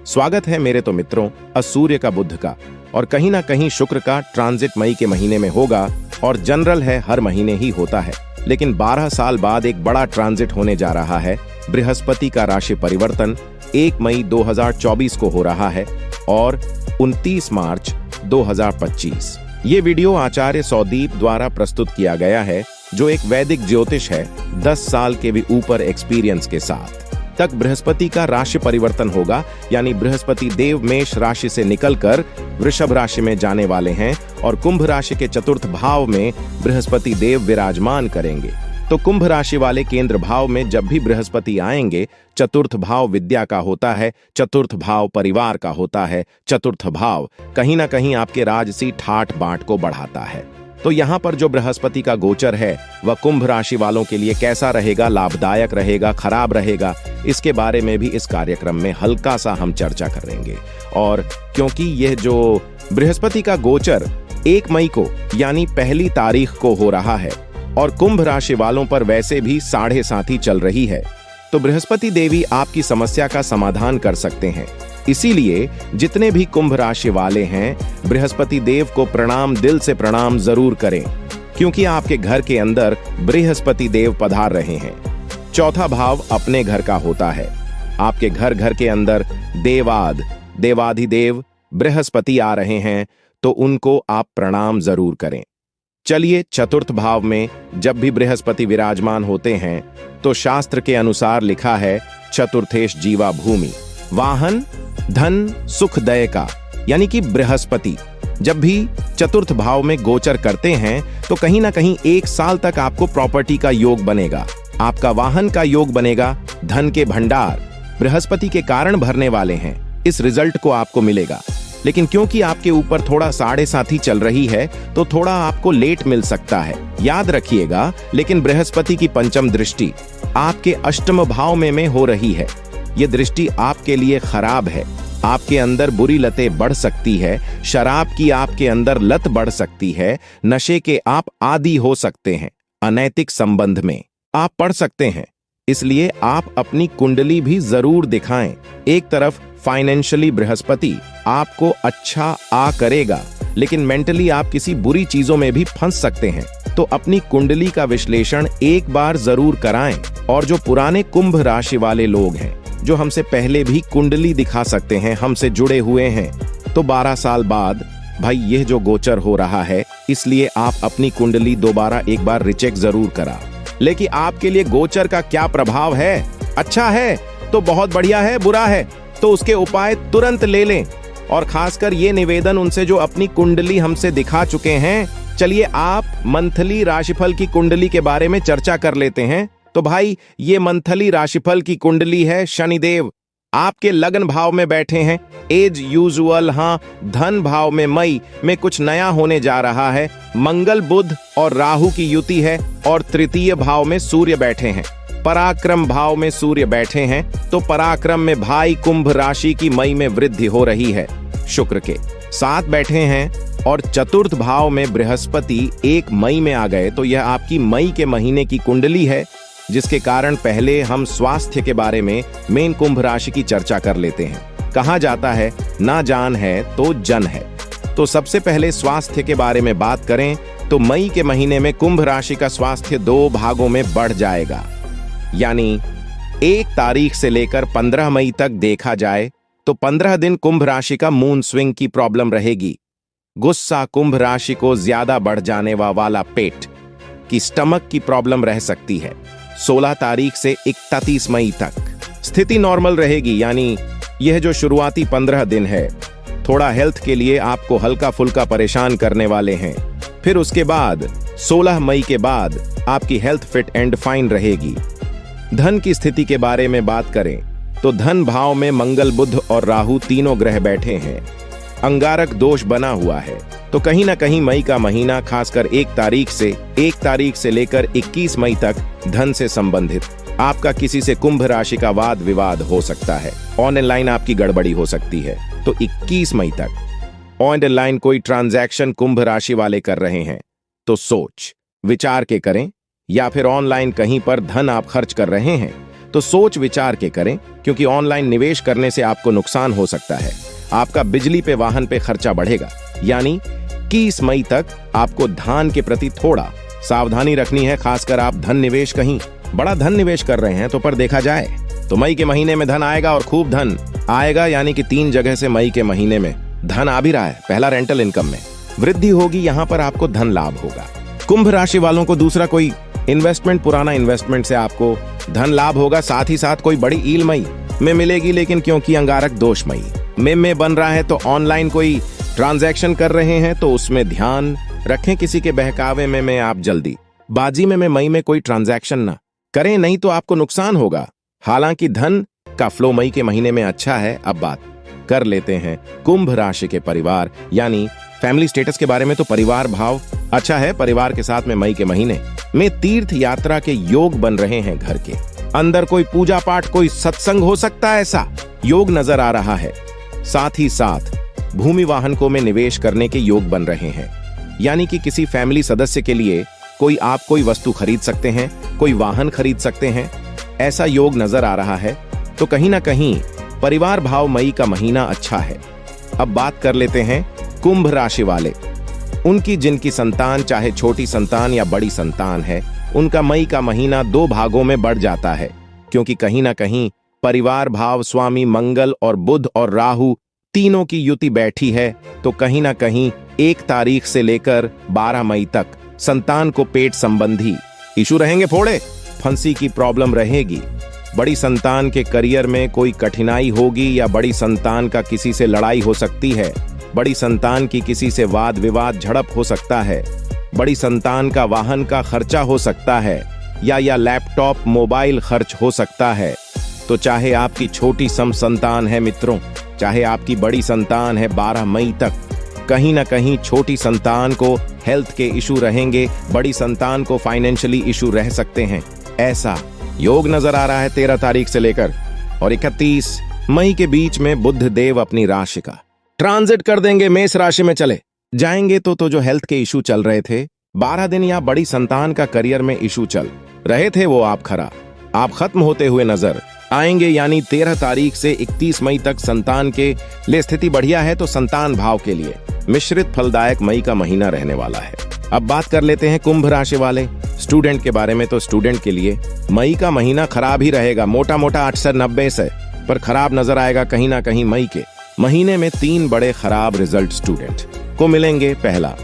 स्वागत है मेरे तो मित्रों सूर्य का बुध का, और कहीं ना कहीं शुक्र का ट्रांजिट मई के महीने में होगा और जनरल है हर महीने ही होता है। लेकिन 12 साल बाद एक बड़ा ट्रांजिट होने जा रहा है। बृहस्पति का राशि परिवर्तन 1 मई 2024 को हो रहा है और 29 मार्च 2025। ये वीडियो आचार्य सौदीप द्वारा प्रस्तुत किया गया है, जो एक वैदिक ज्योतिष है 10 साल के भी ऊपर एक्सपीरियंस के साथ। तक बृहस्पति का राशि परिवर्तन होगा, यानी बृहस्पति देव मेष राशि से निकलकर वृषभ राशि में जाने वाले हैं और कुंभ राशि के चतुर्थ भाव में बृहस्पति देव विराजमान करेंगे। तो कुंभ राशि वाले केंद्र भाव में जब भी बृहस्पति आएंगे, चतुर्थ भाव विद्या का होता है, चतुर्थ भाव परिवार का होता है, चतुर्थ भाव कहीं ना कहीं आपके राजसी ठाट बांट को बढ़ाता है। तो यहाँ पर जो बृहस्पति का गोचर है वह कुंभ राशि वालों के लिए कैसा रहेगा, लाभदायक रहेगा, खराब रहेगा, इसके बारे में भी इस कार्यक्रम में हल्का सा हम चर्चा करेंगे। और क्योंकि यह जो बृहस्पति का गोचर 1 मई को यानी पहली तारीख को हो रहा है और कुंभ राशि वालों पर वैसे भी 7.5 चल रही है, तो बृहस्पति देवी आपकी समस्या का समाधान कर सकते हैं। इसीलिए जितने भी कुंभ राशि वाले हैं, बृहस्पति देव को प्रणाम, दिल से प्रणाम जरूर करें, क्योंकि आपके घर के अंदर बृहस्पति देव पधार रहे हैं। चौथा भाव अपने घर का होता है। आपके घर के अंदर देवाधिदेव बृहस्पति आ रहे हैं, तो उनको आप प्रणाम जरूर करें। चलिए, चतुर्थ भाव में जब भी बृहस्पति विराजमान होते हैं तो शास्त्र के अनुसार लिखा है चतुर्थेश जीवा भूमि, वाहन धन सुख दय का, यानी कि बृहस्पति जब भी चतुर्थ भाव में गोचर करते हैं तो कहीं ना कहीं 1 साल तक आपको प्रॉपर्टी का योग बनेगा, आपका वाहन का योग बनेगा, धन के भंडार बृहस्पति के कारण भरने वाले हैं। इस रिजल्ट को आपको मिलेगा। लेकिन क्योंकि आपके ऊपर थोड़ा 7.5 चल रही है तो थोड़ा आपको लेट मिल सकता है, याद रखिएगा। लेकिन बृहस्पति की पंचम दृष्टि आपके अष्टम भाव में हो रही है। ये दृष्टि आपके लिए खराब है। आपके अंदर बुरी लतें बढ़ सकती है, शराब की आपके अंदर लत बढ़ सकती है, नशे के आप आदी हो सकते हैं, अनैतिक संबंध में आप पड़ सकते हैं। इसलिए आप अपनी कुंडली भी जरूर दिखाएं। एक तरफ फाइनेंशियली बृहस्पति आपको अच्छा करेगा, लेकिन मेंटली आप किसी बुरी चीजों में भी फंस सकते हैं। तो अपनी कुंडली का विश्लेषण एक बार जरूर कराएं। और जो पुराने कुंभ राशि वाले लोग हैं, जो हमसे पहले भी कुंडली दिखा सकते हैं, हमसे जुड़े हुए हैं, तो 12 साल बाद भाई यह जो गोचर हो रहा है, इसलिए आप अपनी कुंडली दोबारा एक बार रिचेक जरूर करा। लेकिन आपके लिए गोचर का क्या प्रभाव है, अच्छा है तो बहुत बढ़िया है, बुरा है तो उसके उपाय तुरंत ले लें। और खासकर ये निवेदन उनसे जो अपनी कुंडली हमसे दिखा चुके हैं। चलिए, आप मंथली राशिफल की कुंडली के बारे में चर्चा कर लेते हैं। तो भाई, ये मंथली राशिफल की कुंडली है। शनिदेव आपके लगन भाव में बैठे हैं, एज यूजुअल। हाँ, धन भाव में मई में कुछ नया होने जा रहा है। मंगल बुध और राहु की युति है और तृतीय भाव में सूर्य बैठे हैं। पराक्रम भाव में सूर्य बैठे हैं, तो पराक्रम में भाई कुंभ राशि की मई में वृद्धि हो रही है। शुक्र के साथ बैठे हैं और चतुर्थ भाव में बृहस्पति 1 मई में आ गए। तो यह आपकी मई के महीने की कुंडली है, जिसके कारण पहले हम स्वास्थ्य के बारे में मेन कुंभ राशि की चर्चा कर लेते हैं। कहा जाता है ना जान है तो जन है। तो सबसे पहले स्वास्थ्य के बारे में बात करें तो मई के महीने में कुंभ राशि का स्वास्थ्य 2 भागों में बढ़ जाएगा। यानी 1 तारीख से लेकर 15 मई तक देखा जाए तो 15 दिन कुंभ राशि का मून स्विंग की प्रॉब्लम रहेगी। गुस्सा, कुंभ राशि को ज्यादा बढ़ जाने वाला पेट की स्टमक की प्रॉब्लम रह सकती है। 16 तारीख से 31 मई तक स्थिति नॉर्मल रहेगी। यानी यह जो शुरुआती 15 दिन है, थोड़ा हेल्थ के लिए आपको हल्का फुल्का परेशान करने वाले हैं। फिर उसके बाद 16 मई के बाद आपकी हेल्थ फिट एंड फाइन रहेगी। धन की स्थिति के बारे में बात करें तो धन भाव में मंगल, बुध और राहु तीनों ग्रह बैठे हैं। अंगारक दोष बना हुआ है, तो कहीं ना कहीं मई का महीना खासकर 1 तारीख से लेकर 21 मई तक धन से संबंधित आपका किसी से कुंभ राशि का वाद विवाद हो सकता है। ऑनलाइन आपकी गड़बड़ी हो सकती है। तो 21 मई तक ऑनलाइन कोई ट्रांजैक्शन कुंभ राशि वाले कर रहे हैं तो सोच विचार के करें, या फिर ऑनलाइन कहीं पर धन आप खर्च कर रहे हैं तो सोच विचार के करें, क्योंकि ऑनलाइन निवेश करने से आपको नुकसान हो सकता है। आपका बिजली पे वाहन पे खर्चा बढ़ेगा, यानी 21 मई तक आपको धन के प्रति थोड़ा सावधानी रखनी है। खासकर आप धन निवेश कहीं बड़ा धन निवेश कर रहे हैं तो पर देखा जाए तो मई के महीने में धन आएगा और खूब धन आएगा, यानी कि 3 जगह से मई के महीने में धन आ भी रहा है। पहला, रेंटल इनकम में वृद्धि होगी, यहाँ पर आपको धन लाभ होगा। कुंभ राशि वालों को दूसरा कोई इन्वेस्टमेंट, पुराना इन्वेस्टमेंट से आपको धन लाभ होगा। साथ ही साथ कोई बड़ी ईल मई में मिलेगी, लेकिन क्योंकि अंगारक दोषमयी में बन रहा है तो ऑनलाइन कोई ट्रांजैक्शन कर रहे हैं तो उसमें ध्यान रखें। किसी के बहकावे में आप जल्दी बाजी में मई में कोई ट्रांजैक्शन ना करें, नहीं तो आपको नुकसान होगा। हालांकि धन का फ्लो मई के महीने में अच्छा है। अब बात कर लेते हैं कुंभ राशि के परिवार यानी फैमिली स्टेटस के बारे में। तो परिवार भाव अच्छा है। परिवार के साथ में मई के महीने में तीर्थ यात्रा के योग बन रहे हैं। घर के अंदर कोई पूजा पाठ, कोई सत्संग हो सकता है, ऐसा योग नजर आ रहा है। साथ ही साथ भूमि वाहनों में निवेश करने के योग बन रहे हैं, यानी कि किसी फैमिली सदस्य के लिए आप कोई वस्तु खरीद सकते हैं, कोई वाहन खरीद सकते हैं, ऐसा योग नजर आ रहा है। तो कहीं ना कहीं परिवार भाव मई का महीना अच्छा है। अब बात कर लेते हैं कुंभ राशि वाले, उनकी जिनकी संतान चाहे छोटी संतान या बड़ी संतान है, उनका मई का महीना 2 भागों में बढ़ जाता है, क्योंकि कहीं ना कहीं परिवार भाव स्वामी मंगल और बुध और राहु तीनों की युति बैठी है। तो कहीं ना कहीं 1 तारीख से लेकर 12 मई तक संतान को पेट संबंधी इशू रहेंगे, फोड़े फंसी की प्रॉब्लम रहेगी। बड़ी संतान के करियर में कोई कठिनाई होगी या बड़ी संतान का किसी से लड़ाई हो सकती है। बड़ी संतान की किसी से वाद विवाद झड़प हो सकता है। बड़ी संतान का वाहन का खर्चा हो सकता है या लैपटॉप मोबाइल खर्च हो सकता है। तो चाहे आपकी छोटी सम संतान है मित्रों, चाहे आपकी बड़ी संतान है, 12 मई तक कहीं ना कहीं छोटी संतान को हेल्थ के इशू रहेंगे, बड़ी संतान को फाइनेंशियली इशू रह सकते हैं। ऐसा योग नजर आ रहा है 13 तारीख से लेकर और 31 मई के बीच में बुध देव अपनी राशि का ट्रांजिट कर देंगे, मेष राशि में चले जाएंगे। तो जो हेल्थ के इशू चल रहे थे 12 दिन या बड़ी संतान का करियर में इशू चल रहे थे, वो आप खत्म होते हुए नजर आएंगे। यानी 13 तारीख से 31 मई तक संतान के लिए स्थिति बढ़िया है। तो संतान भाव के लिए मिश्रित फलदायक मई का महीना रहने वाला है। अब बात कर लेते हैं कुंभ राशि वाले स्टूडेंट के बारे में। तो स्टूडेंट के लिए मई का महीना खराब ही रहेगा, मोटा 8 से 90 से पर खराब नजर आएगा। कहीं ना कहीं मई के महीने में 3 बड़े खराब रिजल्ट स्टूडेंट को मिलेंगे। पहला,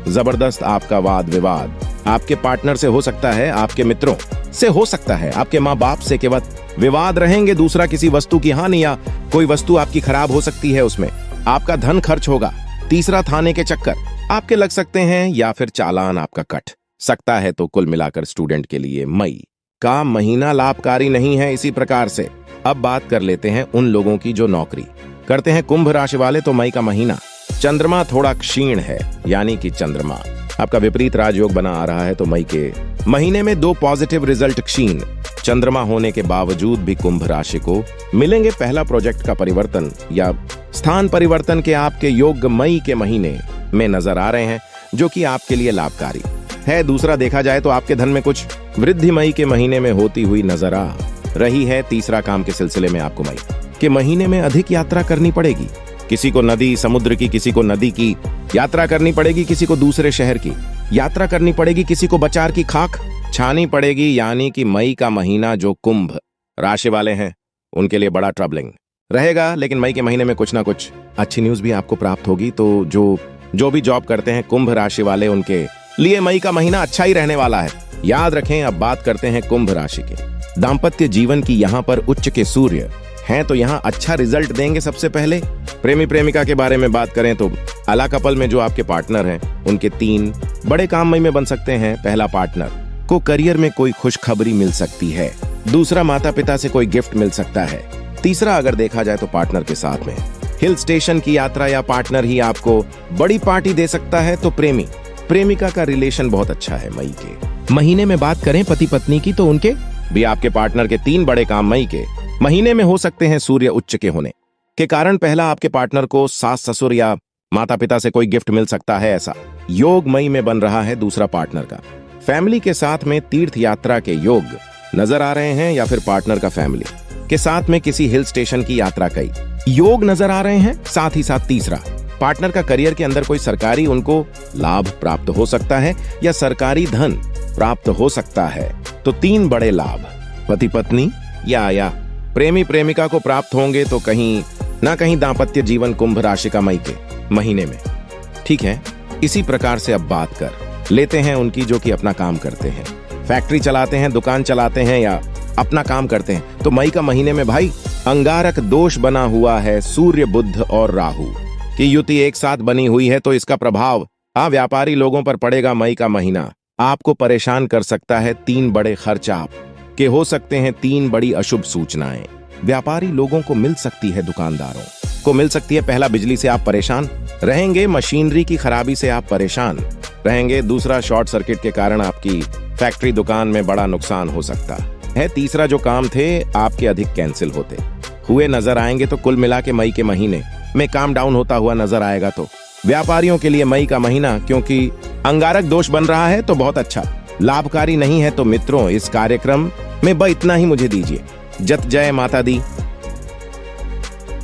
जबरदस्त आपका वाद विवाद आपके पार्टनर से हो सकता है, आपके मित्रों से हो सकता है, आपके माँ बाप से केवल विवाद रहेंगे। दूसरा, किसी वस्तु की हानि या कोई वस्तु आपकी खराब हो सकती है, उसमें आपका धन खर्च होगा। तीसरा, थाने के चक्कर आपके लग सकते हैं या फिर चालान आपका कट सकता है। तो कुल मिलाकर स्टूडेंट के लिए मई का महीना लाभकारी नहीं है इसी प्रकार से। अब बात कर लेते हैं उन लोगों की जो नौकरी करते हैं कुंभ राशि वाले। तो मई का महीना चंद्रमा थोड़ा क्षीण है, यानी कि चंद्रमा आपका विपरीत राजयोग बना आ रहा है। तो मई के महीने में 2 पॉजिटिव रिजल्ट क्षीण चंद्रमा होने के बावजूद भी कुंभ राशि को मिलेंगे। पहला, प्रोजेक्ट का परिवर्तन या स्थान परिवर्तन के आपके योग मई के महीने में नजर आ रहे हैं, जो कि आपके लिए लाभकारी है। दूसरा, देखा जाए तो आपके धन में कुछ वृद्धि मई के महीने में होती हुई नजर आ रही है। तीसरा, काम के सिलसिले में आपको मई के महीने में अधिक यात्रा करनी पड़ेगी। किसी को नदी समुद्र की, किसी को नदी की यात्रा करनी पड़ेगी, किसी को दूसरे शहर की यात्रा करनी पड़ेगी, किसी को बचार की खाक छानी पड़ेगी। यानी कि मई का महीना जो कुंभ राशि वाले हैं उनके लिए बड़ा ट्रबलिंग रहेगा। लेकिन मई के महीने में कुछ ना कुछ अच्छी न्यूज भी आपको प्राप्त होगी। तो जो भी जॉब करते हैं कुंभ राशि वाले, उनके लिए मई का महीना अच्छा ही रहने वाला है। याद रखें। अब बात करते हैं कुंभ राशि के दाम्पत्य जीवन की। यहाँ पर उच्च के सूर्य हैं तो यहाँ अच्छा रिजल्ट देंगे। सबसे पहले प्रेमी प्रेमिका के बारे में बात करें तो अला कपल में जो आपके पार्टनर हैं उनके 3 बड़े काम मई में बन सकते हैं। पहला, पार्टनर को करियर में कोई खुशखबरी मिल सकती है। दूसरा, माता पिता से कोई गिफ्ट मिल सकता है। तीसरा, अगर देखा जाए तो पार्टनर के साथ में हिल स्टेशन की यात्रा या पार्टनर ही आपको बड़ी पार्टी दे सकता है। तो प्रेमी प्रेमिका का रिलेशन बहुत अच्छा है मई के महीने में। बात करें पति पत्नी की तो उनके भी आपके पार्टनर के 3 बड़े काम मई के महीने में हो सकते हैं। सूर्य उच्च के होने के कारण पहला, आपके पार्टनर को सास ससुर या माता पिता से कोई गिफ्ट मिल सकता है, ऐसा योग मई में बन रहा है। दूसरा, पार्टनर का फैमिली के साथ में तीर्थ यात्रा के योग नजर आ रहे हैं या फिर पार्टनर का फैमिली के साथ में किसी हिल स्टेशन की यात्रा कई योग नजर आ रहे हैं। साथ ही साथ तीसरा, पार्टनर का करियर के अंदर कोई सरकारी उनको लाभ प्राप्त हो सकता है या सरकारी धन प्राप्त हो सकता है। तो 3 बड़े लाभ पति पत्नी या प्रेमी प्रेमिका को प्राप्त होंगे तो कहीं ना कहीं दाम्पत्य जीवन कुंभ राशि का मई के महीने में। ठीक है, इसी प्रकार से अब बात कर लेते हैं उनकी जो कि अपना काम करते हैं, फैक्ट्री चलाते हैं, दुकान चलाते हैं या अपना काम करते हैं। तो मई का महीने में भाई अंगारक दोष बना हुआ है, सूर्य बुध और राहु की युति एक साथ बनी हुई है, तो इसका प्रभाव व्यापारी लोगों पर पड़ेगा। मई का महीना आपको परेशान कर सकता है। 3 बड़े खर्च आप के हो सकते हैं, 3 बड़ी अशुभ सूचनाएं व्यापारी लोगों को मिल सकती है, दुकानदारों को मिल सकती है। पहला, बिजली से आप परेशान रहेंगे, मशीनरी की खराबी से आप परेशान रहेंगे। दूसरा, शॉर्ट सर्किट के कारण आपकी फैक्ट्री दुकान में बड़ा नुकसान हो सकता है। तीसरा, जो काम थे आपके अधिक कैंसिल होते हुए नजर आएंगे। तो कुल मिला के मई के महीने में काम डाउन होता हुआ नजर आएगा। तो व्यापारियों के लिए मई का महीना क्योंकि अंगारक दोष बन रहा है तो बहुत अच्छा लाभकारी नहीं है। तो मित्रों, इस कार्यक्रम में इतना ही मुझे दीजिए। जत जय माता दी।